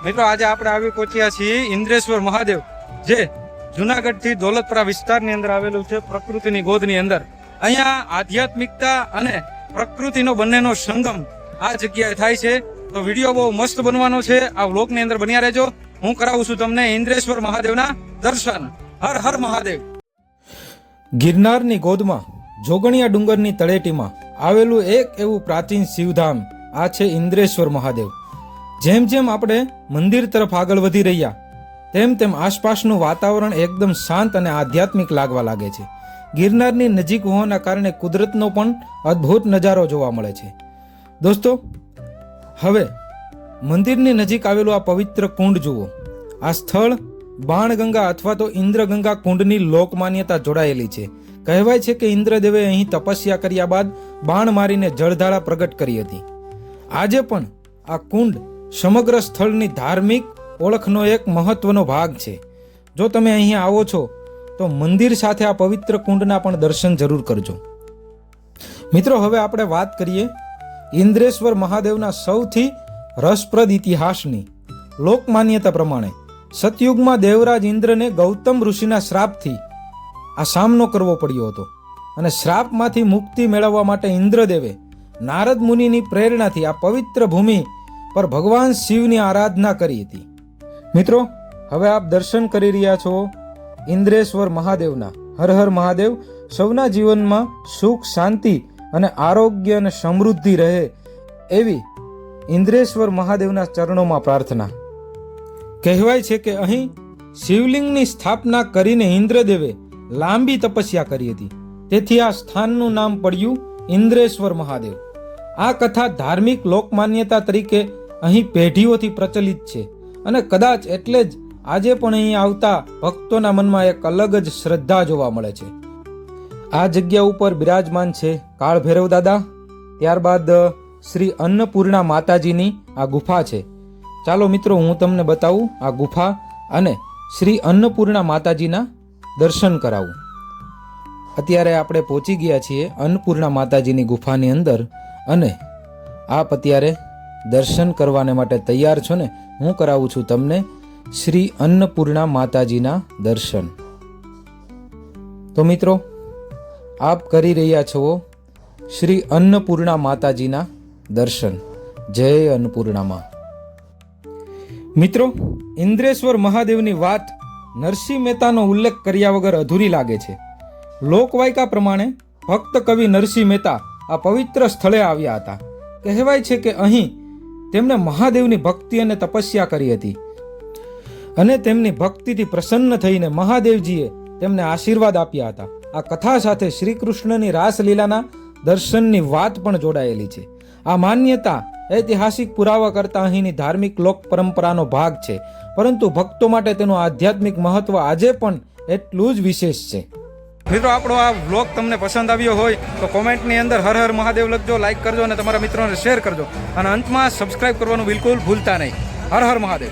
મિત્રો આજે આપણે આવી પહોંચ્યા છીએ ઇન્દ્રેશ્વર મહાદેવ, જે જુનાગઢથી દોલતપરા વિસ્તારની અંદર આવેલું છે, પ્રકૃતિની ગોદની અંદર. અહીંયા આધ્યાત્મિકતા અને પ્રકૃતિનો બંનેનો સંગમ આ જગ્યાએ થાય છે. તો વિડીયો બહુ મસ્ત બનવાનો છે, આ વ્લોગની અંદર બન્યા રહેજો. હું કરાવું છું તમને ઇન્દ્રેશ્વર મહાદેવના દર્શન. હર હર મહાદેવ. ગિરનારની ગોદમાં જોગણિયા ડુંગરની તળેટીમાં આવેલું એક એવું પ્રાચીન શિવધામ આ છે ઇન્દ્રેશ્વર મહાદેવ. જેમ જેમ આપણે મંદિર તરફ આગળ વધી રહ્યા તેમ તેમ આસપાસનું વાતાવરણ એકદમ શાંત અને આધ્યાત્મિક લાગવા લાગે છે. ગિરનારની નજીક હોવાના કારણે કુદરતનો પણ અદ્ભુત નજારો જોવા મળે છે. દોસ્તો, હવે મંદિરની નજીક આવેલું આ પવિત્ર કુંડ જુઓ. આ સ્થળ બાણગંગા અથવા તો ઇન્દ્રગંગા કુંડની લોકમાન્યતા જોડાયેલી છે. કહેવાય છે કે ઇન્દ્રદેવે અહીં તપસ્યા કર્યા બાદ બાણ મારીને જળધારા પ્રગટ કરી હતી. આજે પણ આ કુંડ સમગ્ર સ્થળની ધાર્મિક ઓળખનો એક મહત્વનો ભાગ છે. જો તમે અહીં આવો છો તો મંદિર સાથે આ પવિત્ર કુંડના પણ દર્શન જરૂર કરજો. મિત્રો, હવે આપણે વાત કરીએ ઇન્દ્રેશ્વર મહાદેવના સૌથી રસપ્રદ ઇતિહાસની. લોકમાન્યતા પ્રમાણે સતયુગમાં દેવરાજ ઇન્દ્રને ગૌતમ ઋષિના શ્રાપથી આ સામનો કરવો પડ્યો હતો અને શ્રાપમાંથી મુક્તિ મેળવવા માટે ઇન્દ્રદેવે નારદ મુનિની પ્રેરણાથી આ પવિત્ર ભૂમિ પર ભગવાન શિવની આરાધના કરી હતી. મિત્રો, હવે આપ દર્શન કરી રહ્યા છો ઇન્દ્રેશ્વર મહાદેવના. હર હર મહાદેવ. સૌના જીવનમાં સુખ, શાંતિ અને આરોગ્ય અને સમૃદ્ધિ રહે એવી ઇન્દ્રેશ્વર મહાદેવના ચરણોમાં પ્રાર્થના. કહેવાય છે કે અહીં શિવલિંગની સ્થાપના કરીને ઇન્દ્રદેવે લાંબી તપસ્યા કરી હતી, તેથી આ સ્થાનનું નામ પડ્યું ઇન્દ્રેશ્વર મહાદેવ. આ કથા ધાર્મિક લોકમાન્યતા તરીકે અહીં પેઢીઓથી પ્રચલિત છે અને કદાચ એટલે જ આજે પણ અહીં આવતા ભક્તોના મનમાં એક અલગ જ શ્રદ્ધા જોવા મળે છે. આ જગ્યા ઉપર બિરાજમાન છે કાળ ભૈરવ દાદા. ત્યારબાદ શ્રી અન્નપૂર્ણા માતાજીની આ ગુફા છે. ચાલો મિત્રો, હું તમને બતાવું આ ગુફા અને શ્રી અન્નપૂર્ણા માતાજીના દર્શન કરાવું. અત્યારે આપણે પહોંચી ગયા છીએ અન્નપૂર્ણા માતાજીની ગુફાની અંદર અને આપ અત્યારે દર્શન કરવાને માટે તૈયાર છો ને? હું કરાવું છું તમને શ્રી અન્નપૂર્ણા માતાજીના દર્શન. તો મિત્રો, આપ કરી રહ્યા છો શ્રી અન્નપૂર્ણા માતાજીના દર્શન. જય અન્નપૂર્ણામાં. મિત્રો, ઇન્દ્રેશ્વર મહાદેવની વાત નરસિંહ મહેતાનો ઉલ્લેખ કર્યા વગર અધૂરી લાગે છે. લોકવાયકા પ્રમાણે ભક્ત કવિ નરસિંહ મહેતા આ પવિત્ર સ્થળે આવ્યા હતા. કહેવાય છે કે અહીં તેમણે મહાદેવની ભક્તિ અને તપસ્યા કરી હતી અને તેમની ભક્તિથી પ્રસન્ન થઈને મહાદેવજીએ તેમને આશીર્વાદ આપ્યા હતા. આ કથા સાથે શ્રી કૃષ્ણની રાસલીલાના દર્શનની વાત પણ જોડાયેલી છે. આ માન્યતા ઐતિહાસિક પુરાવા કરતા અહીંની ધાર્મિક લોક પરંપરાનો ભાગ છે, પરંતુ ભક્તો માટે તેનું આધ્યાત્મિક મહત્વ આજે પણ એટલું જ વિશેષ છે. મિત્રો, આપણો આ વ્લોગ તમને પસંદ આવ્યો હોય તો કોમેન્ટની અંદર હર હર મહાદેવ લખજો, લાઈક કરજો અને તમારા મિત્રોને શેર કરજો અને અંતમાં સબસ્ક્રાઇબ કરવાનું બિલકુલ ભૂલતા નહીં. હર હર મહાદેવ.